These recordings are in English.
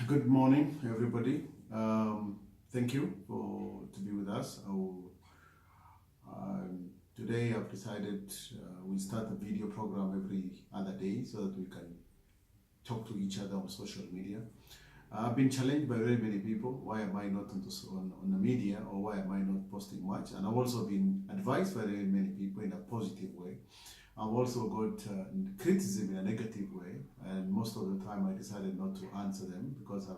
Good morning, everybody. Thank you for to be with us. Today, I've decided we start a video program every other day so that we can talk to each other on social media. I've been challenged by very many people. Why am I not on the media, or why am I not posting much? And I've also been advised by very many people in a positive way. I've also got criticism in a negative way, and most of the time I decided not to answer them because of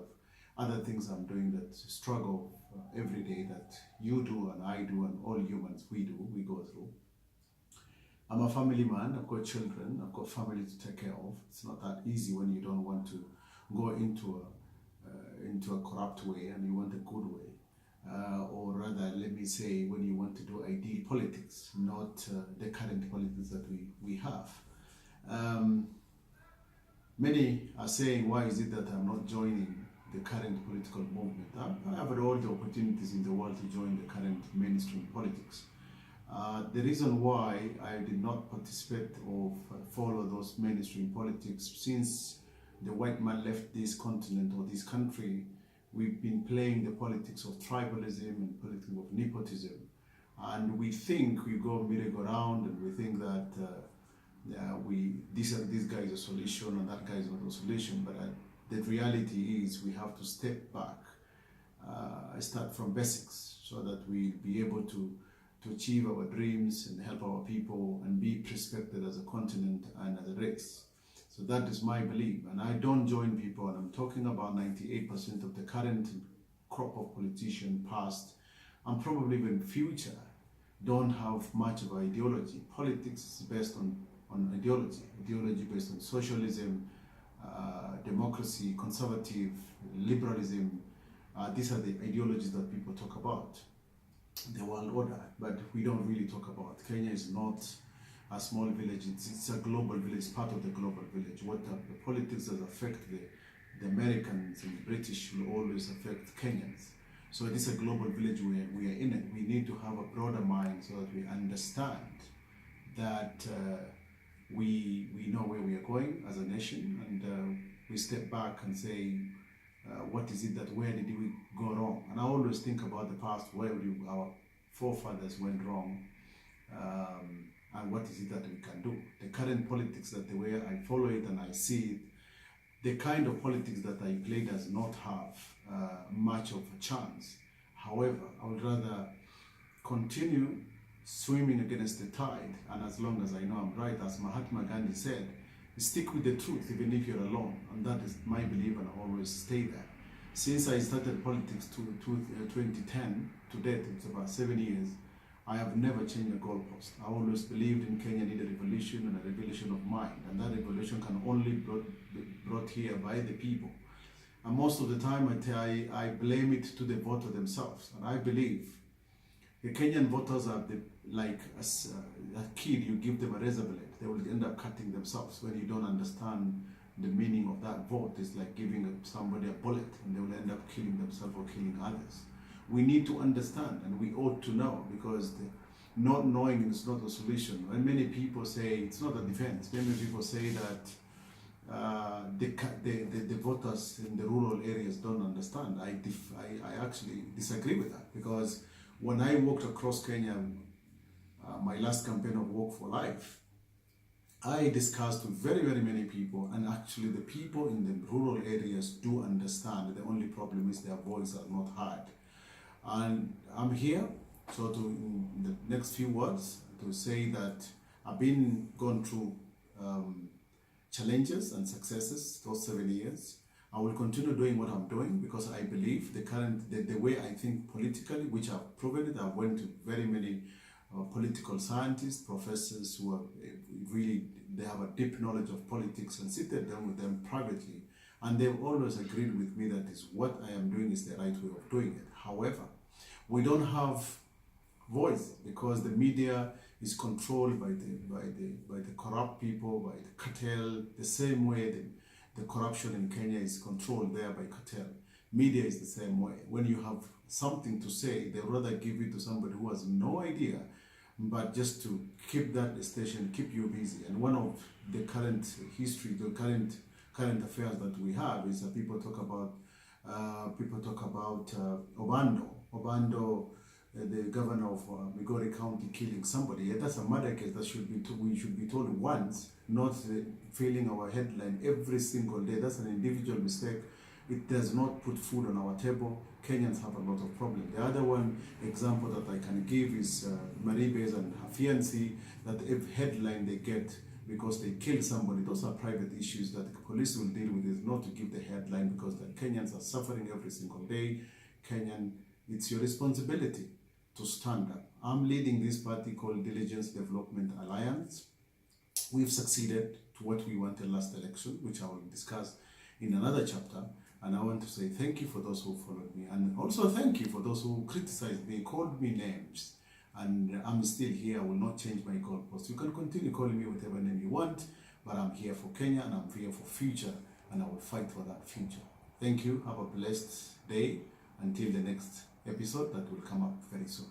other things I'm doing that struggle every day that you do and I do and all humans we go through. I'm a family man, I've got children, I've got family to take care of. It's not that easy when you don't want to go into a corrupt way and you want a good way. Or rather, let me say, when you want to do ideal politics, not the current politics that we have. Many are saying, why is it that I'm not joining the current political movement? I have all the opportunities in the world to join the current mainstream politics. The reason why I did not participate or follow those mainstream politics, since the white man left this continent or this country, we've been playing the politics of tribalism and politics of nepotism. And we think we go merry-go-round and we think that this guy is a solution and that guy is not a solution. But the reality is we have to step back, start from basics so that we'll be able to achieve our dreams and help our people and be respected as a continent and as a race. So that is my belief, and I don't join people, and I'm talking about 98% of the current crop of politicians, past and probably even future, don't have much of an ideology. Politics is based on ideology based on socialism, democracy, conservative, liberalism. These are the ideologies that people talk about, the world order, but we don't really talk about. Kenya is not a small village, it's a global village, part of the global village. What the politics that affect the Americans and the British will always affect Kenyans. So it is a global village we are in it. We need to have a broader mind so that we understand that we know where we are going as a nation, and we step back and say, what is it where did we go wrong? And I always think about the past, where our forefathers went wrong. And what is it that we can do? The current politics, that the way I follow it and I see it, the kind of politics that I play does not have much of a chance. However, I would rather continue swimming against the tide, and as long as I know I'm right, as Mahatma Gandhi said, stick with the truth even if you're alone, and that is my belief, and I always stay there. Since I started politics to 2010 to date, it's about 7 years, I have never changed a goalpost. I always believed in Kenya need a revolution, and a revolution of mind, and that revolution can only be brought here by the people. And most of the time I blame it to the voter themselves, and I believe the Kenyan voters are like a kid. You give them a razor blade, they will end up cutting themselves. When you don't understand the meaning of that vote, it's like giving somebody a bullet, and they will end up killing themselves or killing others. We need to understand, and we ought to know, because not knowing is not a solution. And many people say it's not a defense. Many people say that the voters in the rural areas don't understand. I actually disagree with that, because when I walked across Kenya, my last campaign of Walk for Life, I discussed with very, very many people, and actually the people in the rural areas do understand. The only problem is their voices are not heard. And I'm here, so in the next few words, to say that I've gone through challenges and successes those 7 years. I will continue doing what I'm doing, because I believe the way I think politically, which I've proven it. I've went to very many political scientists, professors who are they have a deep knowledge of politics, and seated down with them privately, and they've always agreed with me that what I am doing is the right way of doing it. However, we don't have voice, because the media is controlled by the corrupt people, by the cartel, the same way the corruption in Kenya is controlled there by cartel. Media is the same way. When you have something to say, they rather give it to somebody who has no idea, but just to keep that station, keep you busy. And one of the current history, the current affairs that we have is that people talk about People talk about Obando. Obando, the governor of Migori County, killing somebody. Yeah, that's a murder case that we should be told once, not filling our headline every single day. That's an individual mistake. It does not put food on our table. Kenyans have a lot of problems. The other one example that I can give is Maribes and her fiancé, that every headline they get because they kill somebody. Those are private issues that the police will deal with. Is not to give the headline because the Kenyans are suffering every single day. Kenyan, it's your responsibility to stand up. I'm leading this party called Diligence Development Alliance. We've succeeded to what we wanted last election, which I will discuss in another chapter. And I want to say thank you for those who followed me. And also thank you for those who criticized me, called me names. And I'm still here. I will not change my goalpost. You can continue calling me whatever name you want, but I'm here for Kenya and I'm here for future, and I will fight for that future. Thank you. Have a blessed day until the next episode that will come up very soon.